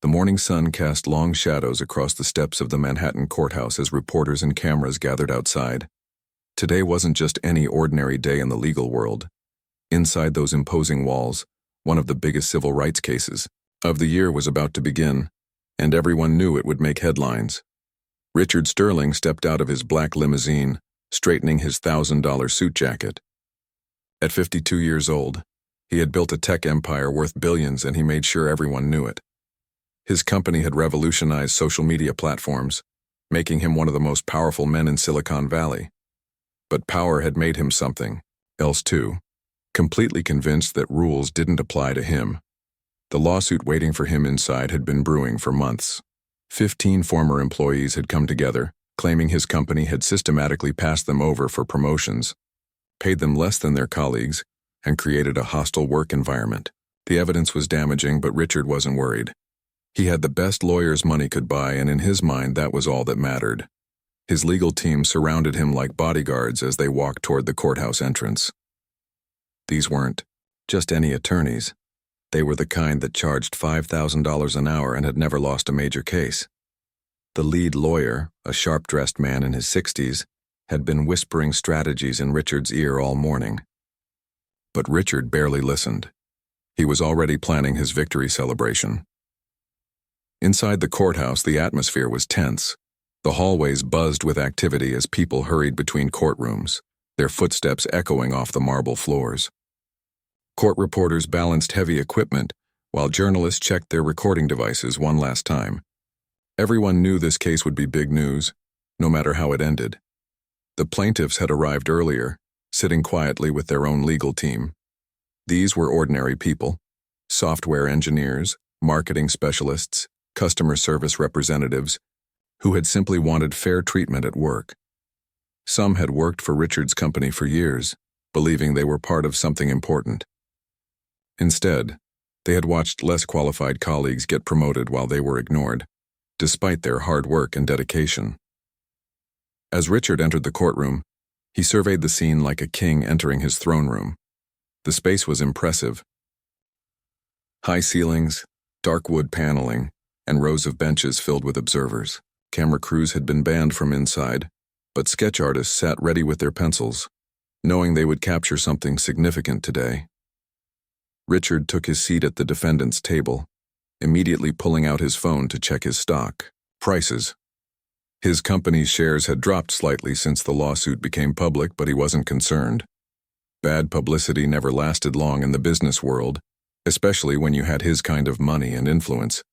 The morning sun cast long shadows across the steps of the Manhattan courthouse as reporters and cameras gathered outside. Today wasn't just any ordinary day in the legal world. Inside those imposing walls, one of the biggest civil rights cases of the year was about to begin, and everyone knew it would make headlines. Richard Sterling stepped out of his black limousine, straightening his $1,000 suit jacket. At 52 years old, he had built a tech empire worth billions, and he made sure everyone knew it. His company had revolutionized social media platforms, making him one of the most powerful men in Silicon Valley. But power had made him something else too, completely convinced that rules didn't apply to him. The lawsuit waiting for him inside had been brewing for months. 15 former employees had come together, claiming his company had systematically passed them over for promotions, paid them less than their colleagues, and created a hostile work environment. The evidence was damaging, but Richard wasn't worried. He had the best lawyers money could buy, and in his mind that was all that mattered. His legal team surrounded him like bodyguards as they walked toward the courthouse entrance. These weren't just any attorneys. They were the kind that charged $5,000 an hour and had never lost a major case. The lead lawyer, a sharp-dressed man in his 60s, had been whispering strategies in Richard's ear all morning. But Richard barely listened. He was already planning his victory celebration. Inside the courthouse, the atmosphere was tense. The hallways buzzed with activity as people hurried between courtrooms, their footsteps echoing off the marble floors. Court reporters balanced heavy equipment, while journalists checked their recording devices one last time. Everyone knew this case would be big news, no matter how it ended. The plaintiffs had arrived earlier, sitting quietly with their own legal team. These were ordinary people: software engineers, marketing specialists, customer service representatives, who had simply wanted fair treatment at work. Some had worked for Richard's company for years, believing they were part of something important. Instead, they had watched less qualified colleagues get promoted while they were ignored, despite their hard work and dedication. As Richard entered the courtroom, he surveyed the scene like a king entering his throne room. The space was impressive. High ceilings, dark wood paneling, and rows of benches filled with observers. Camera crews had been banned from inside, but sketch artists sat ready with their pencils, knowing they would capture something significant today. Richard took his seat at the defendant's table, immediately pulling out his phone to check his stock prices. His company's shares had dropped slightly since the lawsuit became public, but he wasn't concerned. Bad publicity never lasted long in the business world, especially when you had his kind of money and influence.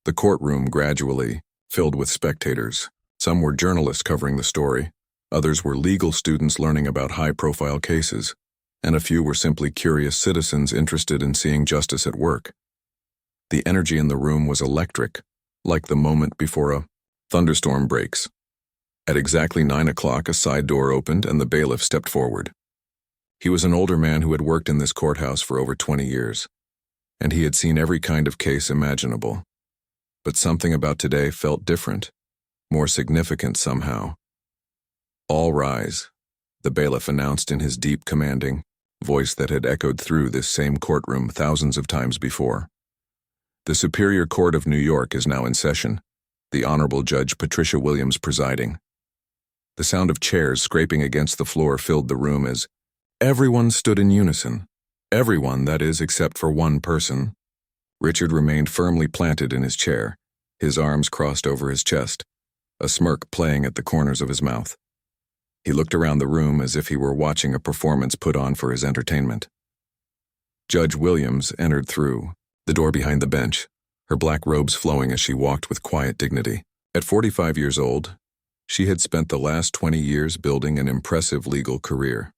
The courtroom gradually filled with spectators. Some were journalists covering the story, others were legal students learning about high-profile cases, and a few were simply curious citizens interested in seeing justice at work. The energy in the room was electric, like the moment before a thunderstorm breaks. At exactly 9 o'clock, a side door opened and the bailiff stepped forward. He was an older man who had worked in this courthouse for over 20 years, and he had seen every kind of case imaginable. But something about today felt different, more significant somehow. "All rise," the bailiff announced in his deep, commanding voice that had echoed through this same courtroom thousands of times before. "The Superior Court of New York is now in session, the Honorable Judge Patricia Williams presiding." The sound of chairs scraping against the floor filled the room as everyone stood in unison. Everyone, that is, except for one person. Richard remained firmly planted in his chair, his arms crossed over his chest, a smirk playing at the corners of his mouth. He looked around the room as if he were watching a performance put on for his entertainment. Judge Williams entered through the door behind the bench, her black robes flowing as she walked with quiet dignity. At 45 years old, she had spent the last 20 years building an impressive legal career.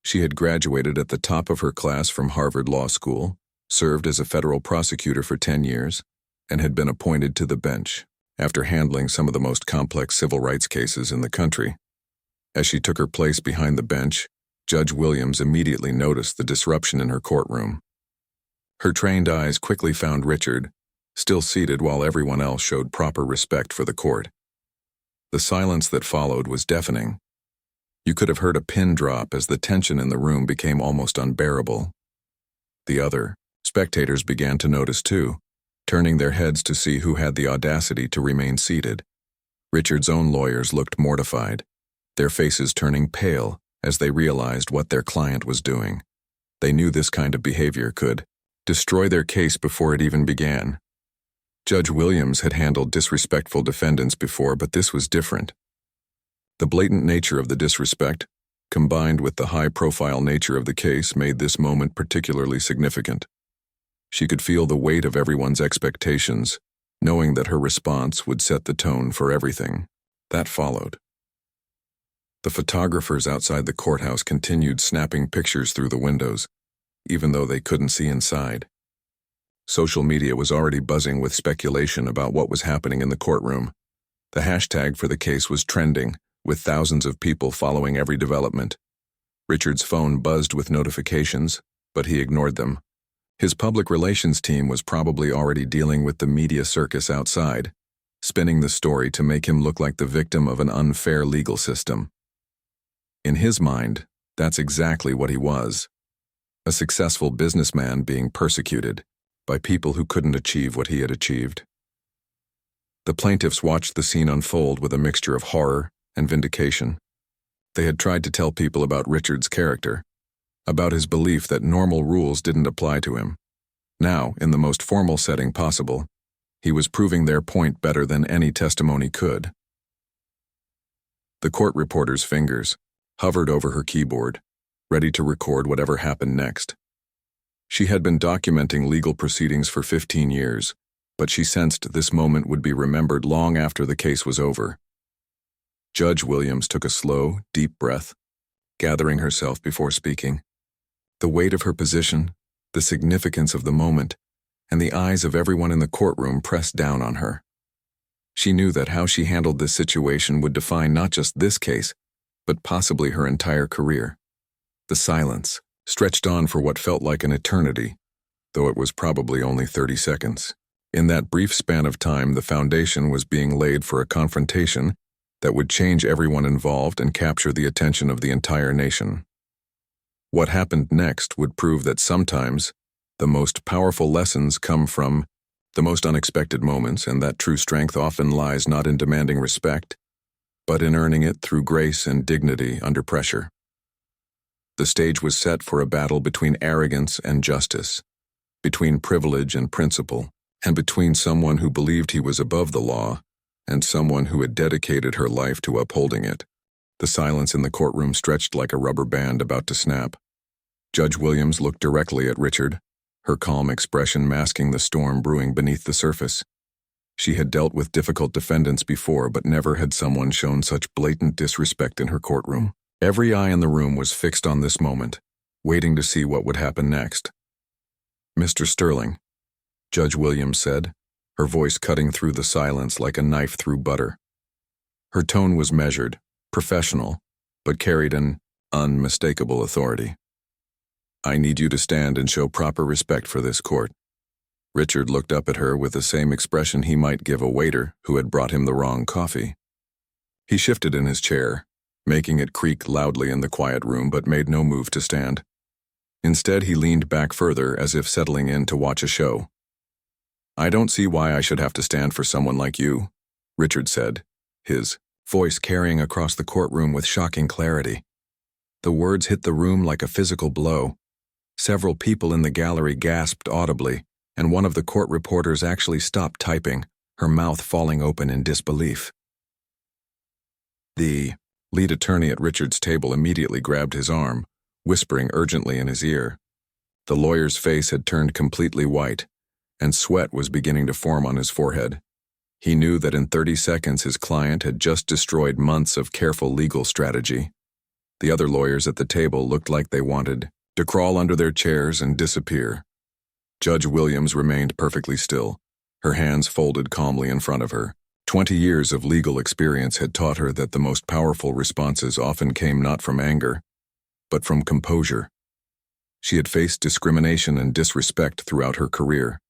She had graduated at the top of her class from Harvard Law School, served as a federal prosecutor for 10 years, and had been appointed to the bench after handling some of the most complex civil rights cases in the country. As she took her place behind the bench, Judge Williams immediately noticed the disruption in her courtroom. Her trained eyes quickly found Richard, still seated while everyone else showed proper respect for the court. The silence that followed was deafening. You could have heard a pin drop as the tension in the room became almost unbearable. The other spectators began to notice too, turning their heads to see who had the audacity to remain seated. Richard's own lawyers looked mortified, their faces turning pale as they realized what their client was doing. They knew this kind of behavior could destroy their case before it even began. Judge Williams had handled disrespectful defendants before, but this was different. The blatant nature of the disrespect, combined with the high-profile nature of the case, made this moment particularly significant. She could feel the weight of everyone's expectations, knowing that her response would set the tone for everything that followed. The photographers outside the courthouse continued snapping pictures through the windows, even though they couldn't see inside. Social media was already buzzing with speculation about what was happening in the courtroom. The hashtag for the case was trending, with thousands of people following every development. Richard's phone buzzed with notifications, but he ignored them. His public relations team was probably already dealing with the media circus outside, spinning the story to make him look like the victim of an unfair legal system. In his mind, that's exactly what he was. A successful businessman being persecuted by people who couldn't achieve what he had achieved. The plaintiffs watched the scene unfold with a mixture of horror and vindication. They had tried to tell people about Richard's character, about his belief that normal rules didn't apply to him. Now, in the most formal setting possible, he was proving their point better than any testimony could. The court reporter's fingers hovered over her keyboard, ready to record whatever happened next. She had been documenting legal proceedings for 15 years, but she sensed this moment would be remembered long after the case was over. Judge Williams took a slow, deep breath, gathering herself before speaking. The weight of her position, the significance of the moment, and the eyes of everyone in the courtroom pressed down on her. She knew that how she handled this situation would define not just this case, but possibly her entire career. The silence stretched on for what felt like an eternity, though it was probably only 30 seconds. In that brief span of time, the foundation was being laid for a confrontation that would change everyone involved and capture the attention of the entire nation. What happened next would prove that sometimes the most powerful lessons come from the most unexpected moments, and that true strength often lies not in demanding respect, but in earning it through grace and dignity under pressure. The stage was set for a battle between arrogance and justice, between privilege and principle, and between someone who believed he was above the law and someone who had dedicated her life to upholding it. The silence in the courtroom stretched like a rubber band about to snap. Judge Williams looked directly at Richard, her calm expression masking the storm brewing beneath the surface. She had dealt with difficult defendants before, but never had someone shown such blatant disrespect in her courtroom. Every eye in the room was fixed on this moment, waiting to see what would happen next. "Mr. Sterling," Judge Williams said, her voice cutting through the silence like a knife through butter. Her tone was measured, professional, but carried an unmistakable authority. "I need you to stand and show proper respect for this court." Richard looked up at her with the same expression he might give a waiter who had brought him the wrong coffee. He shifted in his chair, making it creak loudly in the quiet room, but made no move to stand. Instead, he leaned back further as if settling in to watch a show. "I don't see why I should have to stand for someone like you," Richard said, his voice carrying across the courtroom with shocking clarity. The words hit the room like a physical blow. Several people in the gallery gasped audibly, and one of the court reporters actually stopped typing, her mouth falling open in disbelief. The lead attorney at Richard's table immediately grabbed his arm, whispering urgently in his ear. The lawyer's face had turned completely white, and sweat was beginning to form on his forehead. He knew that in 30 seconds his client had just destroyed months of careful legal strategy. The other lawyers at the table looked like they wanted to crawl under their chairs and disappear. Judge Williams remained perfectly still, her hands folded calmly in front of her. 20 years of legal experience had taught her that the most powerful responses often came not from anger, but from composure. She had faced discrimination and disrespect throughout her career,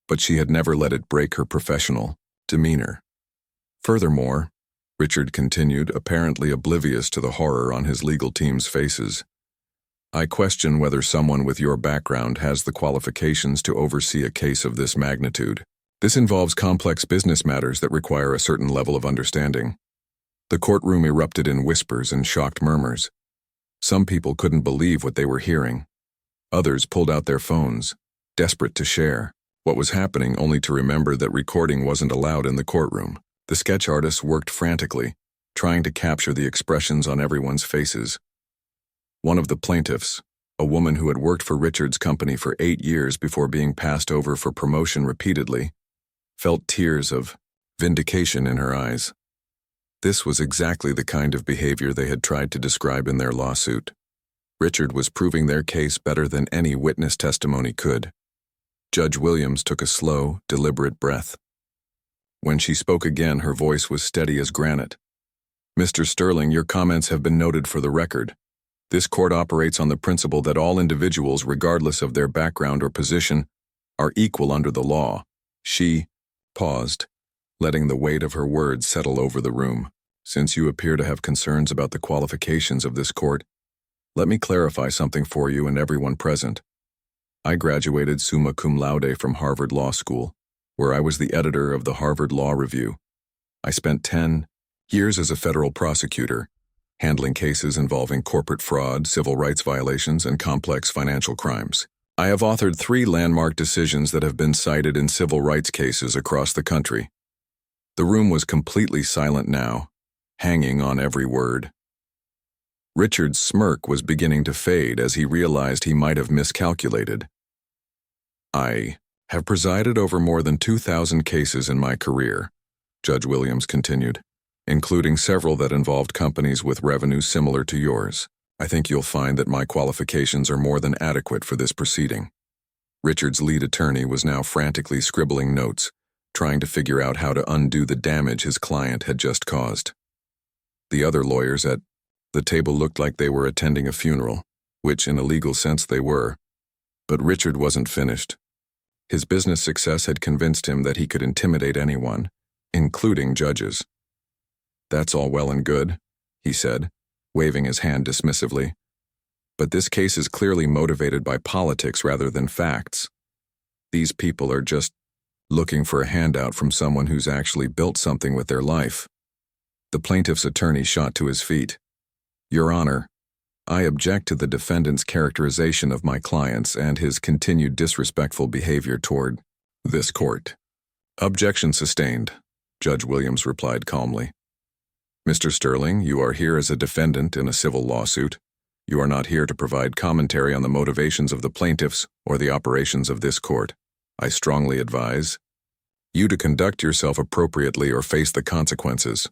but she had never let it break her professional demeanor. Furthermore, Richard continued, apparently oblivious to the horror on his legal team's faces, "I question whether someone with your background has the qualifications to oversee a case of this magnitude." This involves complex business matters that require a certain level of understanding. The courtroom erupted in whispers and shocked murmurs. Some people couldn't believe what they were hearing. Others pulled out their phones, desperate to share what was happening, only to remember that recording wasn't allowed in the courtroom. The sketch artists worked frantically, trying to capture the expressions on everyone's faces. One of the plaintiffs, a woman who had worked for Richard's company for 8 years before being passed over for promotion repeatedly, felt tears of vindication in her eyes. This was exactly the kind of behavior they had tried to describe in their lawsuit. Richard was proving their case better than any witness testimony could. Judge Williams took a slow, deliberate breath. When she spoke again, her voice was steady as granite. "Mr. Sterling, your comments have been noted for the record. This court operates on the principle that all individuals, regardless of their background or position, are equal under the law." She paused, letting the weight of her words settle over the room. "Since you appear to have concerns about the qualifications of this court, let me clarify something for you and everyone present. I graduated summa cum laude from Harvard Law School, where I was the editor of the Harvard Law Review. I spent 10 years as a federal prosecutor, handling cases involving corporate fraud, civil rights violations, and complex financial crimes. I have authored 3 landmark decisions that have been cited in civil rights cases across the country." The room was completely silent now, hanging on every word. Richard's smirk was beginning to fade as he realized he might have miscalculated. "I have presided over more than 2,000 cases in my career," Judge Williams continued, "including several that involved companies with revenues similar to yours. I think you'll find that my qualifications are more than adequate for this proceeding." Richard's lead attorney was now frantically scribbling notes, trying to figure out how to undo the damage his client had just caused. The other lawyers at the table looked like they were attending a funeral, which in a legal sense they were. But Richard wasn't finished. His business success had convinced him that he could intimidate anyone, including judges. "That's all well and good," he said, waving his hand dismissively. "But this case is clearly motivated by politics rather than facts. These people are just looking for a handout from someone who's actually built something with their life." The plaintiff's attorney shot to his feet. "Your Honor, I object to the defendant's characterization of my clients and his continued disrespectful behavior toward this court." "Objection sustained," Judge Williams replied calmly. "Mr. Sterling, you are here as a defendant in a civil lawsuit. You are not here to provide commentary on the motivations of the plaintiffs or the operations of this court. I strongly advise you to conduct yourself appropriately or face the consequences."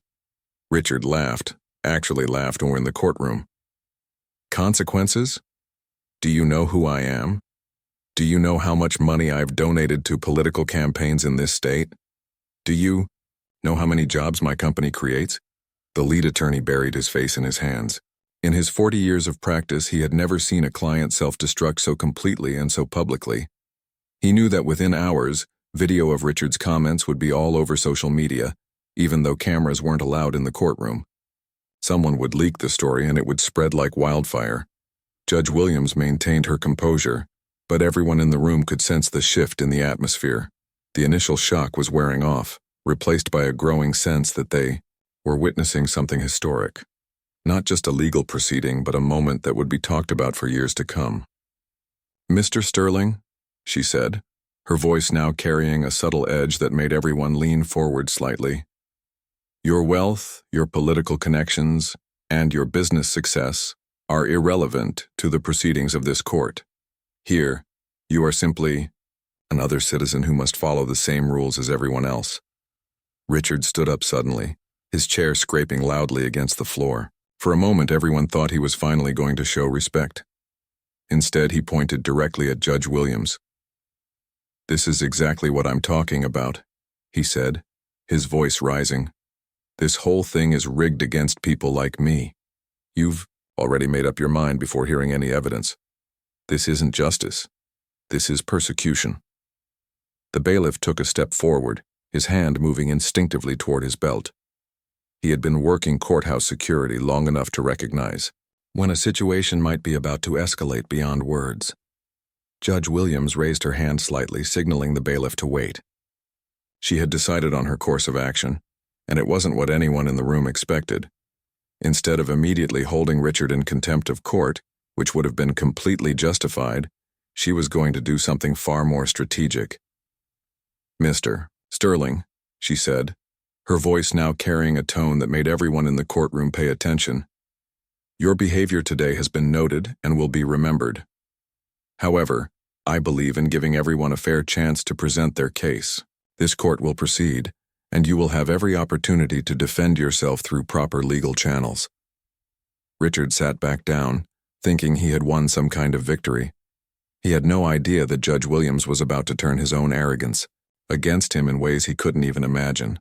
Richard laughed, actually laughed when in the courtroom. "Consequences? Do you know who I am? Do you know how much money I've donated to political campaigns in this state? Do you know how many jobs my company creates?" The lead attorney buried his face in his hands. In his 40 years of practice, he had never seen a client self-destruct so completely and so publicly. He knew that within hours, video of Richard's comments would be all over social media, even though cameras weren't allowed in the courtroom. Someone would leak the story and it would spread like wildfire. Judge Williams maintained her composure, but everyone in the room could sense the shift in the atmosphere. The initial shock was wearing off, replaced by a growing sense that they were witnessing something historic. Not just a legal proceeding, but a moment that would be talked about for years to come. "Mr. Sterling," she said, her voice now carrying a subtle edge that made everyone lean forward slightly. "Your wealth, your political connections, and your business success are irrelevant to the proceedings of this court. Here, you are simply another citizen who must follow the same rules as everyone else." Richard stood up suddenly, his chair scraping loudly against the floor. For a moment, everyone thought he was finally going to show respect. Instead, he pointed directly at Judge Williams. "This is exactly what I'm talking about," he said, his voice rising. "This whole thing is rigged against people like me. You've already made up your mind before hearing any evidence. This isn't justice. This is persecution." The bailiff took a step forward, his hand moving instinctively toward his belt. He had been working courthouse security long enough to recognize when a situation might be about to escalate beyond words. Judge Williams raised her hand slightly, signaling the bailiff to wait. She had decided on her course of action, and it wasn't what anyone in the room expected. Instead of immediately holding Richard in contempt of court, which would have been completely justified, she was going to do something far more strategic. "Mr. Sterling," she said, her voice now carrying a tone that made everyone in the courtroom pay attention. "Your behavior today has been noted and will be remembered. However, I believe in giving everyone a fair chance to present their case. This court will proceed, and you will have every opportunity to defend yourself through proper legal channels." Richard sat back down, thinking he had won some kind of victory. He had no idea that Judge Williams was about to turn his own arrogance against him in ways he couldn't even imagine.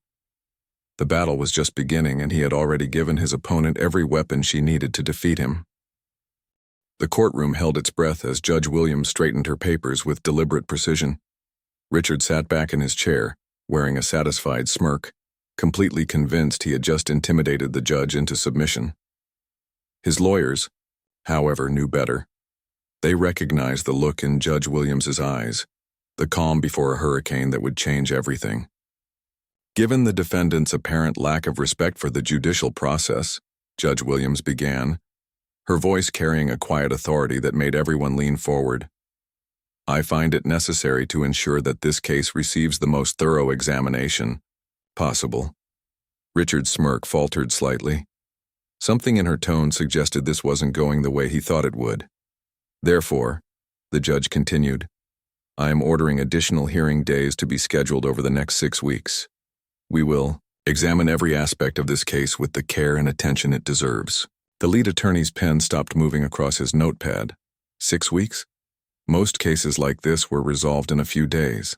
The battle was just beginning, and he had already given his opponent every weapon she needed to defeat him. The courtroom held its breath as Judge Williams straightened her papers with deliberate precision. Richard sat back in his chair, wearing a satisfied smirk, completely convinced he had just intimidated the judge into submission. His lawyers, however, knew better. They recognized the look in Judge Williams's eyes, the calm before a hurricane that would change everything. Given the defendant's apparent lack of respect for the judicial process, Judge Williams began, her voice carrying a quiet authority that made everyone lean forward. "I find it necessary to ensure that this case receives the most thorough examination possible." Richard's smirk faltered slightly. Something in her tone suggested this wasn't going the way he thought it would. "Therefore," the judge continued, "I am ordering additional hearing days to be scheduled over the next 6 weeks. We will examine every aspect of this case with the care and attention it deserves." The lead attorney's pen stopped moving across his notepad. 6 weeks? Most cases like this were resolved in a few days.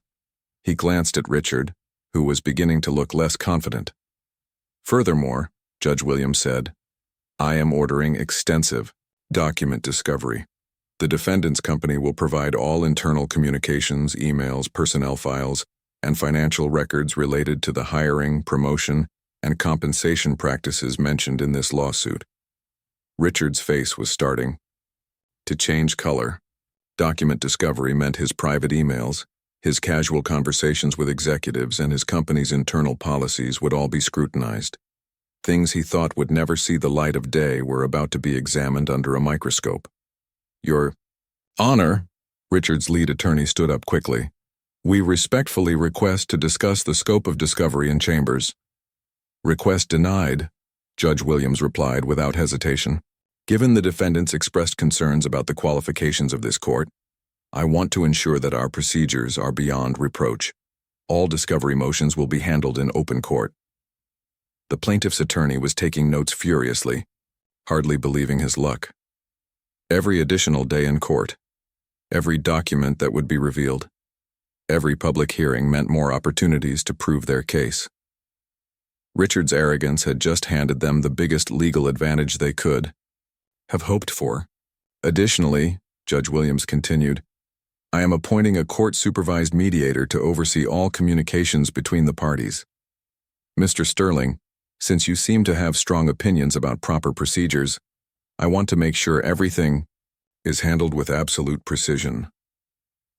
He glanced at Richard, who was beginning to look less confident. "Furthermore," Judge Williams said, "I am ordering extensive document discovery. The defendant's company will provide all internal communications, emails, personnel files, and financial records related to the hiring, promotion, and compensation practices mentioned in this lawsuit." Richard's face was starting to change color. Document discovery meant his private emails, his casual conversations with executives, and his company's internal policies would all be scrutinized. Things he thought would never see the light of day were about to be examined under a microscope. "Your Honor," Richard's lead attorney stood up quickly, "we respectfully request to discuss the scope of discovery in chambers." "Request denied," Judge Williams replied without hesitation. "Given the defendant's expressed concerns about the qualifications of this court, I want to ensure that our procedures are beyond reproach. All discovery motions will be handled in open court." The plaintiff's attorney was taking notes furiously, hardly believing his luck. Every additional day in court, every document that would be revealed, every public hearing meant more opportunities to prove their case. Richard's arrogance had just handed them the biggest legal advantage they could have hoped for. "Additionally," Judge Williams continued, "I am appointing a court-supervised mediator to oversee all communications between the parties. Mr. Sterling, since you seem to have strong opinions about proper procedures, I want to make sure everything is handled with absolute precision."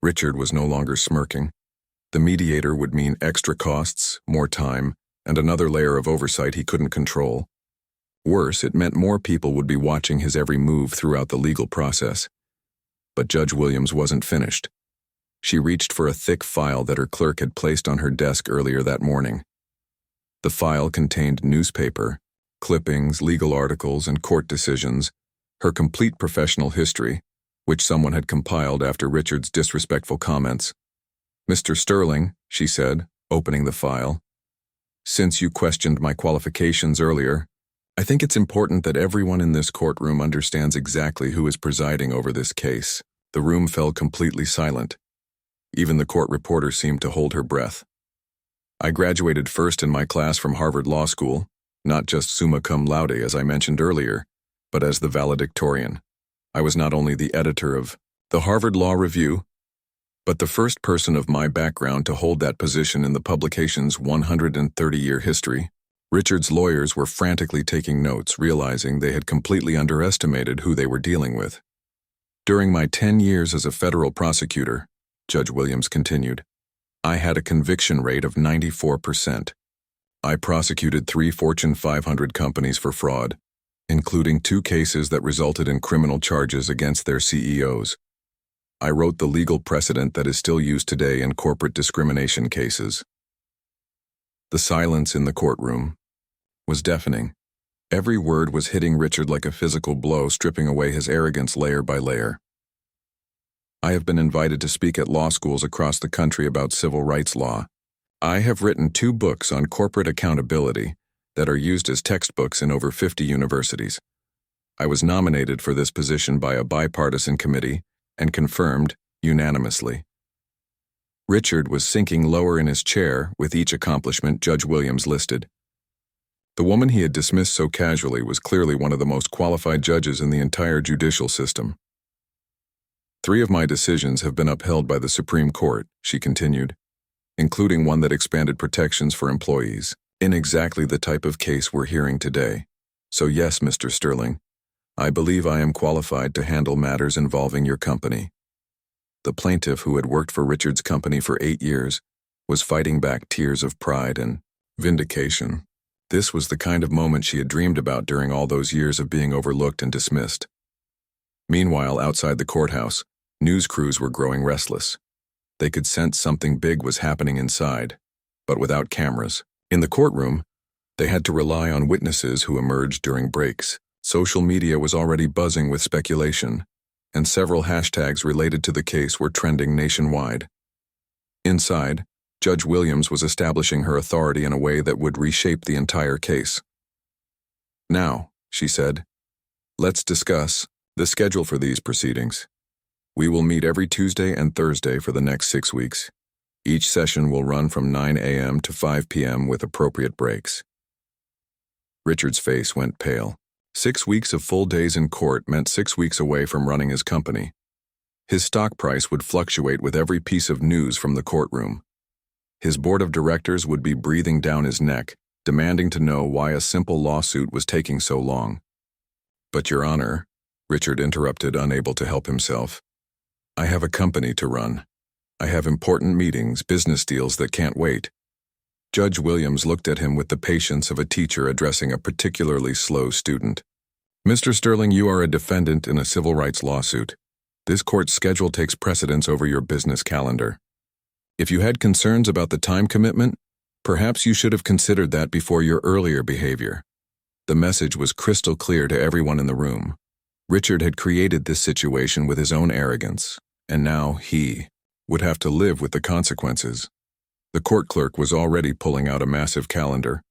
Richard was no longer smirking. The mediator would mean extra costs, more time, and another layer of oversight he couldn't control. Worse, it meant more people would be watching his every move throughout the legal process. But Judge Williams wasn't finished. She reached for a thick file that her clerk had placed on her desk earlier that morning. The file contained newspaper, clippings, legal articles, and court decisions, her complete professional history, which someone had compiled after Richard's disrespectful comments. "Mr. Sterling," she said, opening the file, "since you questioned my qualifications earlier, I think it's important that everyone in this courtroom understands exactly who is presiding over this case." The room fell completely silent. Even the court reporter seemed to hold her breath. "I graduated first in my class from Harvard Law School, not just summa cum laude as I mentioned earlier, but as the valedictorian. I was not only the editor of the Harvard Law Review, but the first person of my background to hold that position in the publication's 130-year history." Richard's lawyers were frantically taking notes, realizing they had completely underestimated who they were dealing with. "During my 10 years as a federal prosecutor," Judge Williams continued, I had a conviction rate of 94%. I prosecuted 3 Fortune 500 companies for fraud, including 2 cases that resulted in criminal charges against their CEOs. I wrote the legal precedent that is still used today in corporate discrimination cases. The silence in the courtroom was deafening. Every word was hitting Richard like a physical blow, stripping away his arrogance layer by layer. I have been invited to speak at law schools across the country about civil rights law. I have written 2 books on corporate accountability that are used as textbooks in over 50 universities. I was nominated for this position by a bipartisan committee and confirmed unanimously. Richard was sinking lower in his chair with each accomplishment Judge Williams listed. The woman he had dismissed so casually was clearly one of the most qualified judges in the entire judicial system. 3 of my decisions have been upheld by the Supreme Court, she continued, including one that expanded protections for employees, in exactly the type of case we're hearing today. So yes, Mr. Sterling, I believe I am qualified to handle matters involving your company. The plaintiff, who had worked for Richard's company for 8 years, was fighting back tears of pride and vindication. This was the kind of moment she had dreamed about during all those years of being overlooked and dismissed. Meanwhile, outside the courthouse, news crews were growing restless. They could sense something big was happening inside, but without cameras. In the courtroom, they had to rely on witnesses who emerged during breaks. Social media was already buzzing with speculation, and several hashtags related to the case were trending nationwide. Inside, Judge Williams was establishing her authority in a way that would reshape the entire case. Now, she said, let's discuss the schedule for these proceedings. We will meet every Tuesday and Thursday for the next 6 weeks. Each session will run from 9 a.m. to 5 p.m. with appropriate breaks. Richard's face went pale. 6 weeks of full days in court meant 6 weeks away from running his company. His stock price would fluctuate with every piece of news from the courtroom. His board of directors would be breathing down his neck, demanding to know why a simple lawsuit was taking so long. But, Your Honor, Richard interrupted, unable to help himself. I have a company to run. I have important meetings, business deals that can't wait. Judge Williams looked at him with the patience of a teacher addressing a particularly slow student. Mr. Sterling, you are a defendant in a civil rights lawsuit. This court's schedule takes precedence over your business calendar. If you had concerns about the time commitment, perhaps you should have considered that before your earlier behavior. The message was crystal clear to everyone in the room. Richard had created this situation with his own arrogance, and now he would have to live with the consequences. The court clerk was already pulling out a massive calendar,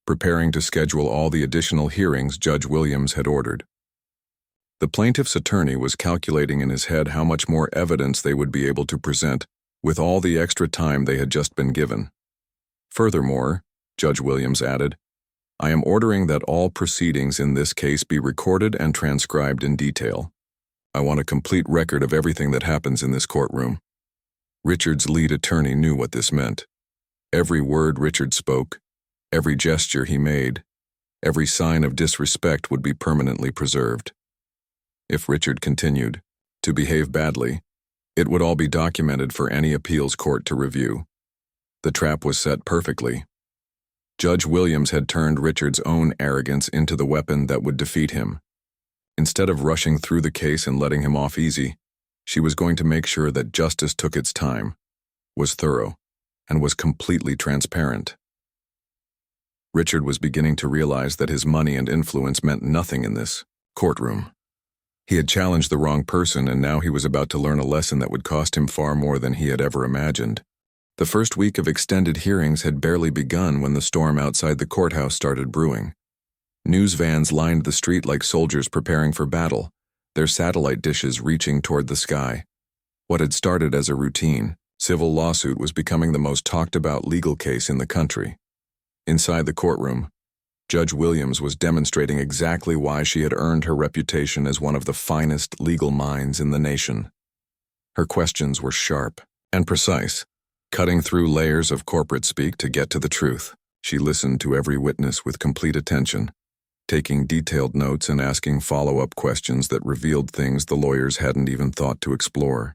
preparing to schedule all the additional hearings Judge Williams had ordered. The plaintiff's attorney was calculating in his head how much more evidence they would be able to present with all the extra time they had just been given. Furthermore, Judge Williams added, I am ordering that all proceedings in this case be recorded and transcribed in detail. I want a complete record of everything that happens in this courtroom. Richard's lead attorney knew what this meant. Every word Richard spoke, every gesture he made, every sign of disrespect would be permanently preserved. If Richard continued to behave badly, it would all be documented for any appeals court to review. The trap was set perfectly. Judge Williams had turned Richard's own arrogance into the weapon that would defeat him. Instead of rushing through the case and letting him off easy, she was going to make sure that justice took its time, was thorough, and was completely transparent. Richard was beginning to realize that his money and influence meant nothing in this courtroom. He had challenged the wrong person, and now he was about to learn a lesson that would cost him far more than he had ever imagined. The first week of extended hearings had barely begun when the storm outside the courthouse started brewing. News vans lined the street like soldiers preparing for battle, their satellite dishes reaching toward the sky. What had started as a routine civil lawsuit was becoming the most talked-about legal case in the country. Inside the courtroom, Judge Williams was demonstrating exactly why she had earned her reputation as one of the finest legal minds in the nation. Her questions were sharp and precise, cutting through layers of corporate speak to get to the truth. She listened to every witness with complete attention, taking detailed notes and asking follow-up questions that revealed things the lawyers hadn't even thought to explore.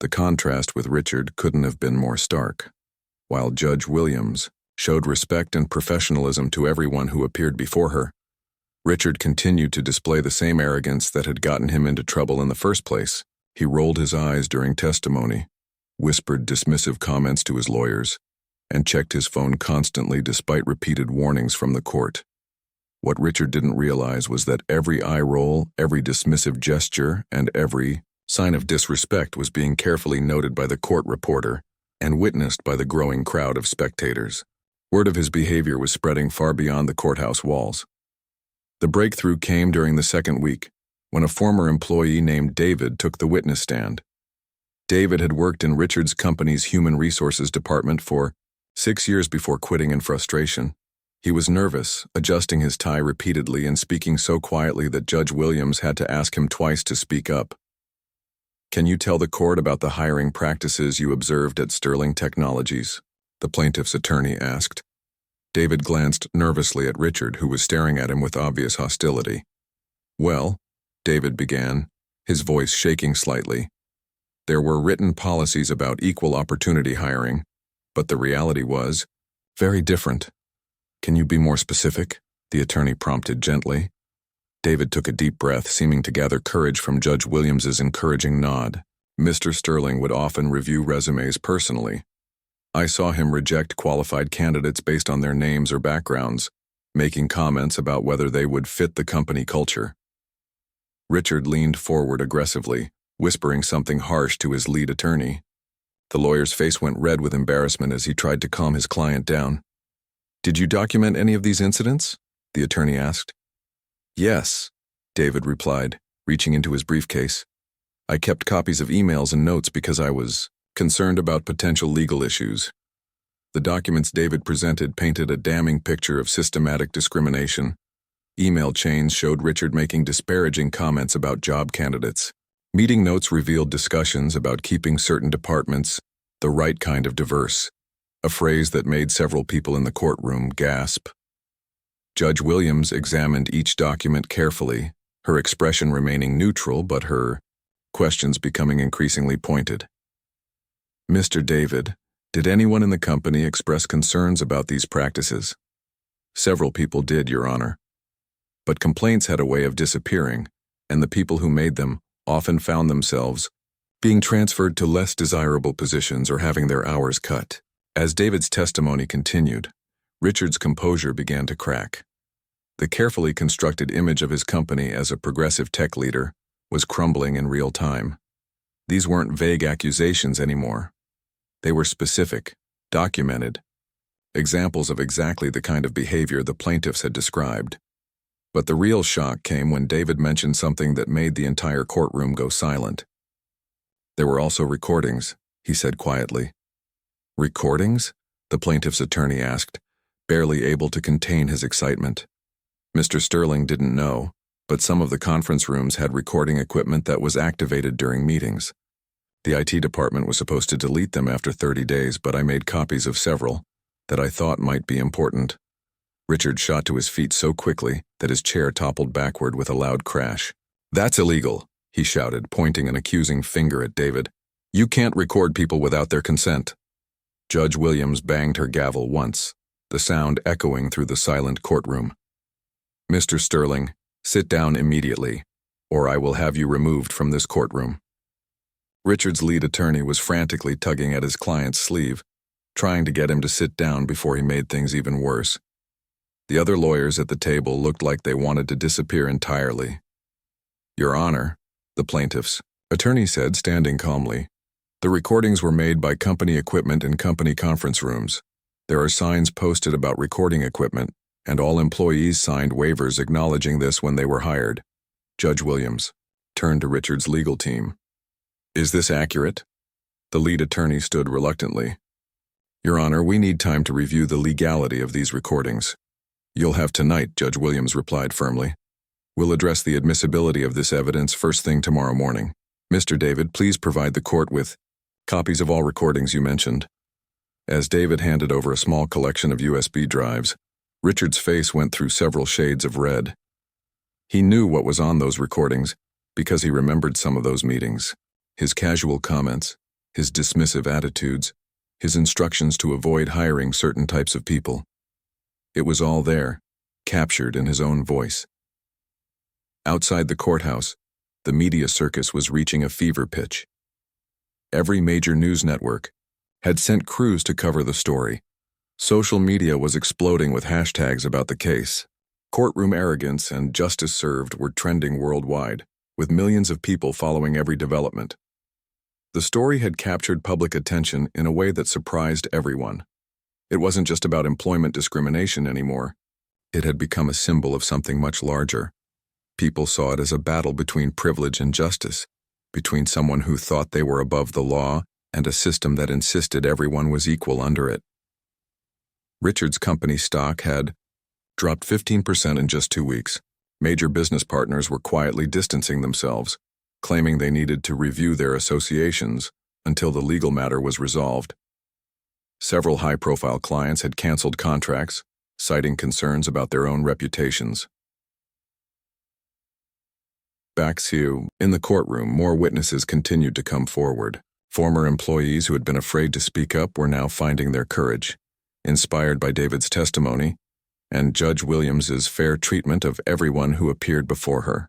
The contrast with Richard couldn't have been more stark. while Judge Williams showed respect and professionalism to everyone who appeared before her. Richard continued to display the same arrogance that had gotten him into trouble in the first place. He rolled his eyes during testimony, whispered dismissive comments to his lawyers, and checked his phone constantly despite repeated warnings from the court. What Richard didn't realize was that every eye roll, every dismissive gesture, and every sign of disrespect was being carefully noted by the court reporter and witnessed by the growing crowd of spectators. Word of his behavior was spreading far beyond the courthouse walls. The breakthrough came during the second week, when a former employee named David took the witness stand. David had worked in Richard's company's human resources department for 6 years before quitting in frustration. He was nervous, adjusting his tie repeatedly and speaking so quietly that Judge Williams had to ask him twice to speak up. "Can you tell the court about the hiring practices you observed at Sterling Technologies?" the plaintiff's attorney asked. David glanced nervously at Richard, who was staring at him with obvious hostility. "Well," David began, his voice shaking slightly, "there were written policies about equal opportunity hiring, but the reality was very different." "Can you be more specific?" the attorney prompted gently. David took a deep breath, seeming to gather courage from Judge Williams's encouraging nod. "Mr. Sterling would often review resumes personally. I saw him reject qualified candidates based on their names or backgrounds, making comments about whether they would fit the company culture." Richard leaned forward aggressively, whispering something harsh to his lead attorney. The lawyer's face went red with embarrassment as he tried to calm his client down. "Did you document any of these incidents?" the attorney asked. "Yes," David replied, reaching into his briefcase. "I kept copies of emails and notes because I was concerned about potential legal issues." The documents David presented painted a damning picture of systematic discrimination. Email chains showed Richard making disparaging comments about job candidates. Meeting notes revealed discussions about keeping certain departments the right kind of diverse, a phrase that made several people in the courtroom gasp. Judge Williams examined each document carefully, her expression remaining neutral but her questions becoming increasingly pointed. "Mr. David, did anyone in the company express concerns about these practices?" "Several people did, Your Honor. But complaints had a way of disappearing, and the people who made them often found themselves being transferred to less desirable positions or having their hours cut." As David's testimony continued, Richard's composure began to crack. The carefully constructed image of his company as a progressive tech leader was crumbling in real time. These weren't vague accusations anymore. They were specific, documented, examples of exactly the kind of behavior the plaintiffs had described. But the real shock came when David mentioned something that made the entire courtroom go silent. "There were also recordings," he said quietly. "Recordings?" the plaintiff's attorney asked, barely able to contain his excitement. Mr. Sterling didn't know, but some of the conference rooms had recording equipment that was activated during meetings. The IT department was supposed to delete them after 30 days, but I made copies of several that I thought might be important. Richard shot to his feet so quickly that his chair toppled backward with a loud crash. "That's illegal," he shouted, pointing an accusing finger at David. "You can't record people without their consent." Judge Williams banged her gavel once, the sound echoing through the silent courtroom. "Mr. Sterling, sit down immediately, or I will have you removed from this courtroom." Richard's lead attorney was frantically tugging at his client's sleeve, trying to get him to sit down before he made things even worse. The other lawyers at the table looked like they wanted to disappear entirely. "Your Honor," the plaintiff's attorney said, standing calmly, "the recordings were made by company equipment in company conference rooms. There are signs posted about recording equipment, and all employees signed waivers acknowledging this when they were hired." Judge Williams turned to Richard's legal team. "Is this accurate?" The lead attorney stood reluctantly. "Your Honor, we need time to review the legality of these recordings." "You'll have tonight," Judge Williams replied firmly. "We'll address the admissibility of this evidence first thing tomorrow morning. Mr. David, please provide the court with copies of all recordings you mentioned." As David handed over a small collection of USB drives, Richard's face went through several shades of red. He knew what was on those recordings because he remembered some of those meetings. His casual comments, his dismissive attitudes, his instructions to avoid hiring certain types of people. It was all there, captured in his own voice. Outside the courthouse, the media circus was reaching a fever pitch. Every major news network had sent crews to cover the story. Social media was exploding with hashtags about the case. Courtroom arrogance and justice served were trending worldwide, with millions of people following every development. The story had captured public attention in a way that surprised everyone. It wasn't just about employment discrimination anymore. It had become a symbol of something much larger. People saw it as a battle between privilege and justice, between someone who thought they were above the law and a system that insisted everyone was equal under it. Richard's company stock had dropped 15% in just 2 weeks. Major business partners were quietly distancing themselves, claiming they needed to review their associations until the legal matter was resolved. Several high-profile clients had canceled contracts, citing concerns about their own reputations. Back in the courtroom, more witnesses continued to come forward. Former employees who had been afraid to speak up were now finding their courage, inspired by David's testimony and Judge Williams's fair treatment of everyone who appeared before her.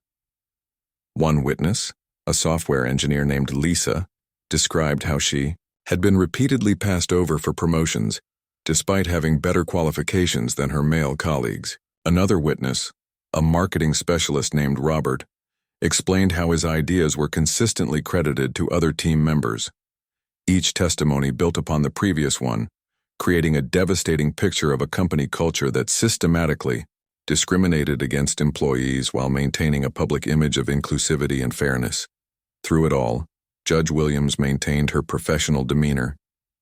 One witness, a software engineer named Lisa, described how she had been repeatedly passed over for promotions, despite having better qualifications than her male colleagues. Another witness, a marketing specialist named Robert, explained how his ideas were consistently credited to other team members. Each testimony built upon the previous one, creating a devastating picture of a company culture that systematically discriminated against employees while maintaining a public image of inclusivity and fairness. Through it all, Judge Williams maintained her professional demeanor,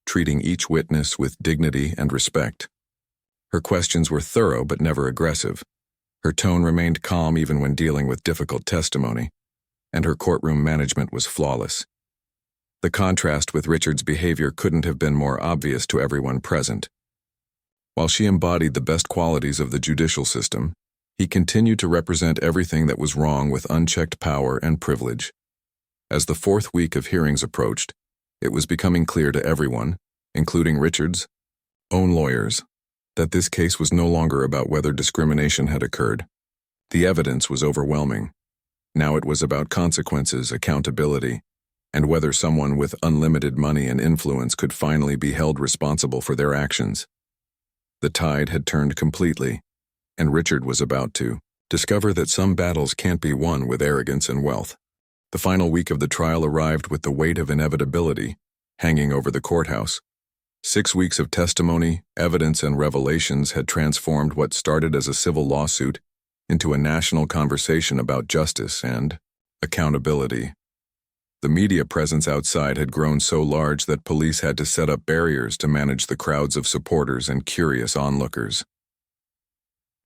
treating each witness with dignity and respect. Her questions were thorough but never aggressive. Her tone remained calm even when dealing with difficult testimony, and her courtroom management was flawless. The contrast with Richard's behavior couldn't have been more obvious to everyone present. While she embodied the best qualities of the judicial system, he continued to represent everything that was wrong with unchecked power and privilege. As the 4th week of hearings approached, it was becoming clear to everyone, including Richard's own lawyers, that this case was no longer about whether discrimination had occurred. The evidence was overwhelming. Now it was about consequences, accountability, and whether someone with unlimited money and influence could finally be held responsible for their actions. The tide had turned completely, and Richard was about to discover that some battles can't be won with arrogance and wealth. The final week of the trial arrived with the weight of inevitability hanging over the courthouse. 6 weeks of testimony, evidence, and revelations had transformed what started as a civil lawsuit into a national conversation about justice and accountability. The media presence outside had grown so large that police had to set up barriers to manage the crowds of supporters and curious onlookers.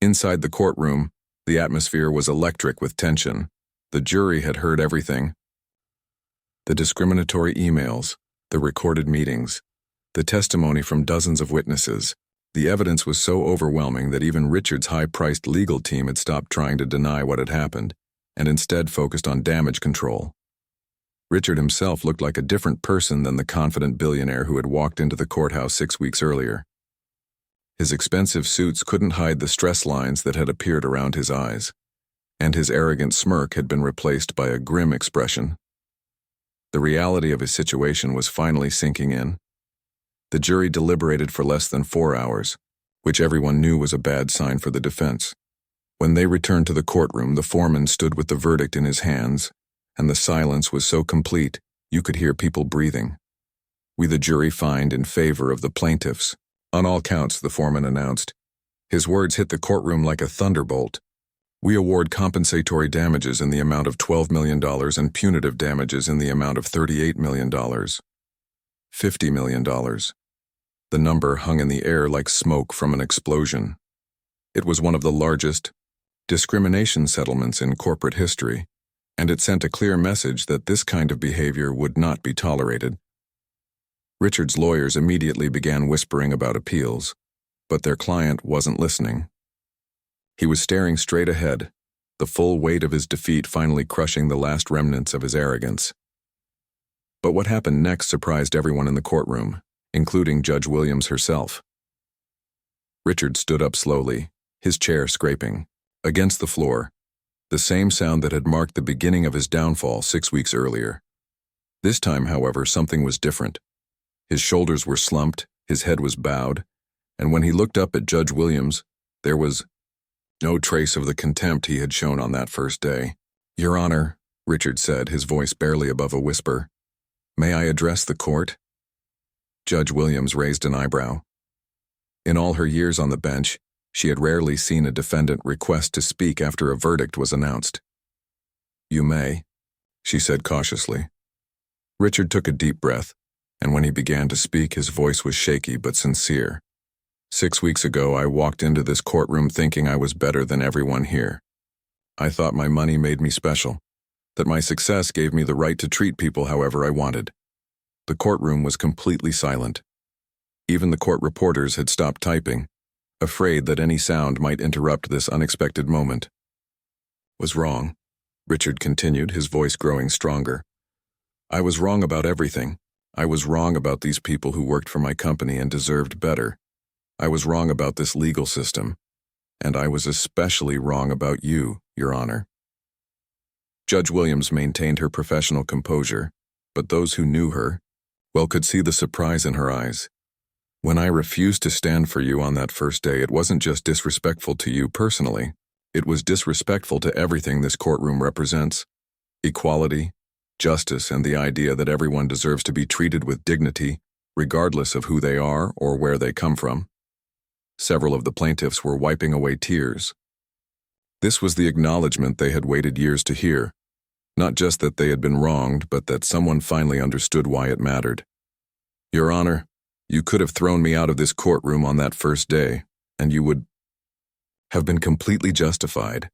Inside the courtroom, the atmosphere was electric with tension. The jury had heard everything. The discriminatory emails, the recorded meetings, the testimony from dozens of witnesses. The evidence was so overwhelming that even Richard's high-priced legal team had stopped trying to deny what had happened, and instead focused on damage control. Richard himself looked like a different person than the confident billionaire who had walked into the courthouse 6 weeks earlier. His expensive suits couldn't hide the stress lines that had appeared around his eyes, and his arrogant smirk had been replaced by a grim expression. The reality of his situation was finally sinking in. The jury deliberated for less than 4 hours, which everyone knew was a bad sign for the defense. When they returned to the courtroom, the foreman stood with the verdict in his hands, and the silence was so complete you could hear people breathing. "We, the jury, find in favor of the plaintiffs. On all counts," the foreman announced. His words hit the courtroom like a thunderbolt. "We award compensatory damages in the amount of $12 million and punitive damages in the amount of $38 million. $50 million. The number hung in the air like smoke from an explosion. It was one of the largest discrimination settlements in corporate history, and it sent a clear message that this kind of behavior would not be tolerated. Richard's lawyers immediately began whispering about appeals, but their client wasn't listening. He was staring straight ahead, the full weight of his defeat finally crushing the last remnants of his arrogance. But what happened next surprised everyone in the courtroom. including Judge Williams herself. Richard stood up slowly, his chair scraping against the floor, the same sound that had marked the beginning of his downfall 6 weeks earlier. This time, however, something was different. His shoulders were slumped, his head was bowed, and when he looked up at Judge Williams, there was no trace of the contempt he had shown on that first day. "Your Honor," Richard said, his voice barely above a whisper, "may I address the court?" Judge Williams raised an eyebrow. In all her years on the bench, she had rarely seen a defendant request to speak after a verdict was announced. "You may," she said cautiously. Richard took a deep breath, and when he began to speak, his voice was shaky but sincere. "6 weeks ago, I walked into this courtroom thinking I was better than everyone here. I thought my money made me special, that my success gave me the right to treat people however I wanted." The courtroom was completely silent. Even the court reporters had stopped typing, afraid that any sound might interrupt this unexpected moment. "Was wrong," Richard continued, his voice growing stronger. "I was wrong about everything. I was wrong about these people who worked for my company and deserved better. I was wrong about this legal system. And I was especially wrong about you, Your Honor." Judge Williams maintained her professional composure, but those who knew her, well, could see the surprise in her eyes. "When I refused to stand for you on that first day, it wasn't just disrespectful to you personally. It was disrespectful to everything this courtroom represents: equality, justice, and the idea that everyone deserves to be treated with dignity, regardless of who they are or where they come from." Several of the plaintiffs were wiping away tears. This was the acknowledgement they had waited years to hear. Not just that they had been wronged, but that someone finally understood why it mattered. "Your Honor, you could have thrown me out of this courtroom on that first day, and you would have been completely justified.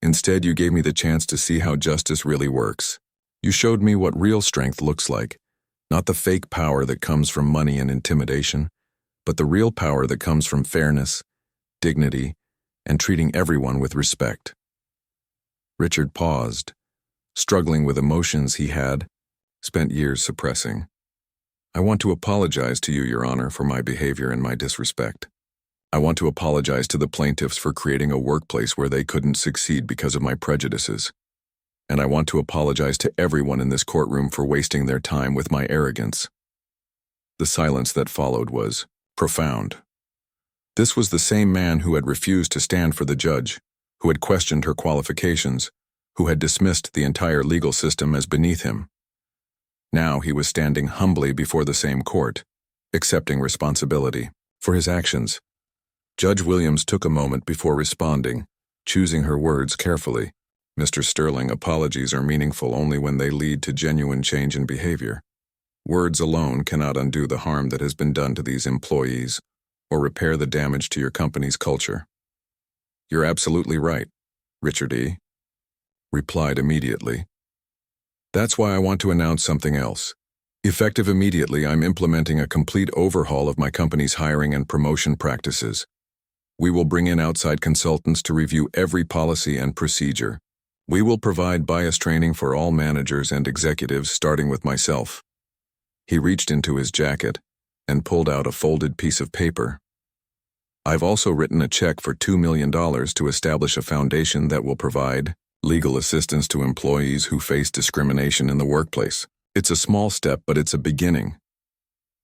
Instead, you gave me the chance to see how justice really works. You showed me what real strength looks like, not the fake power that comes from money and intimidation, but the real power that comes from fairness, dignity, and treating everyone with respect." Richard paused, struggling with emotions he had spent years suppressing. "I want to apologize to you, Your Honor, for my behavior and my disrespect. I want to apologize to the plaintiffs for creating a workplace where they couldn't succeed because of my prejudices. And I want to apologize to everyone in this courtroom for wasting their time with my arrogance." The silence that followed was profound. This was the same man who had refused to stand for the judge, who had questioned her qualifications, who had dismissed the entire legal system as beneath him. Now he was standing humbly before the same court, accepting responsibility for his actions. Judge Williams took a moment before responding, choosing her words carefully. "Mr. Sterling, apologies are meaningful only when they lead to genuine change in behavior. Words alone cannot undo the harm that has been done to these employees or repair the damage to your company's culture." "You're absolutely right," Richard E. replied immediately. "That's why I want to announce something else. Effective immediately, I'm implementing a complete overhaul of my company's hiring and promotion practices. We will bring in outside consultants to review every policy and procedure. We will provide bias training for all managers and executives, starting with myself." He reached into his jacket and pulled out a folded piece of paper. "I've also written a check for $2 million to establish a foundation that will provide legal assistance to employees who face discrimination in the workplace. It's a small step, but it's a beginning."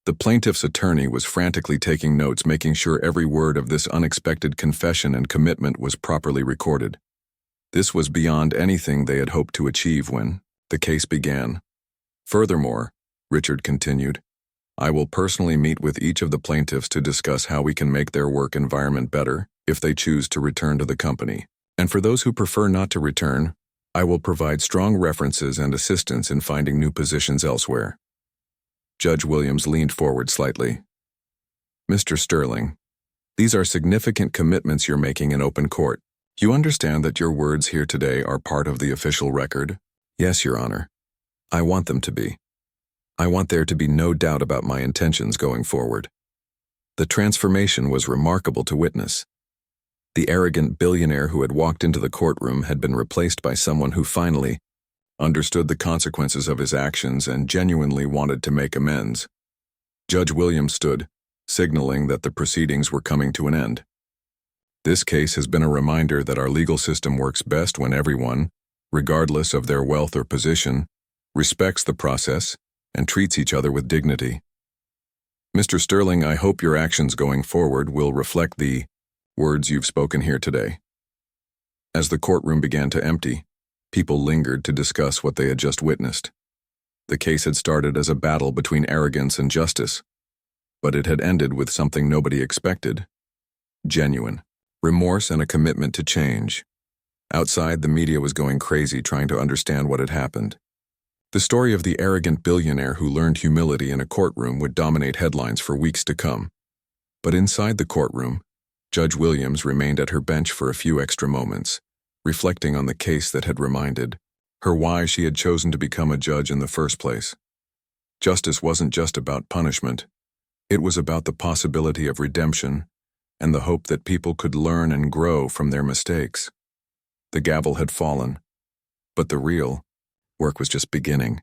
The plaintiff's attorney was frantically taking notes, making sure every word of this unexpected confession and commitment was properly recorded. This was beyond anything they had hoped to achieve when the case began. "Furthermore," Richard continued, "I will personally meet with each of the plaintiffs to discuss how we can make their work environment better if they choose to return to the company. And for those who prefer not to return, I will provide strong references and assistance in finding new positions elsewhere." Judge Williams leaned forward slightly. "Mr. Sterling, these are significant commitments you're making in open court. You understand that your words here today are part of the official record?" "Yes, Your Honor. I want them to be. I want there to be no doubt about my intentions going forward." The transformation was remarkable to witness. The arrogant billionaire who had walked into the courtroom had been replaced by someone who finally understood the consequences of his actions and genuinely wanted to make amends. Judge Williams stood, signaling that the proceedings were coming to an end. This case has been a reminder that our legal system works best when everyone, regardless of their wealth or position, respects the process and treats each other with dignity. Mr. Sterling, I hope your actions going forward will reflect the words you've spoken here today. As the courtroom began to empty, people lingered to discuss what they had just witnessed. The case had started as a battle between arrogance and justice, but it had ended with something nobody expected: genuine remorse and a commitment to change. Outside, the media was going crazy trying to understand what had happened. The story of the arrogant billionaire who learned humility in a courtroom would dominate headlines for weeks to come. But inside the courtroom, Judge Williams remained at her bench for a few extra moments, reflecting on the case that had reminded her why she had chosen to become a judge in the first place. Justice wasn't just about punishment. It was about the possibility of redemption and the hope that people could learn and grow from their mistakes. The gavel had fallen, but the real work was just beginning.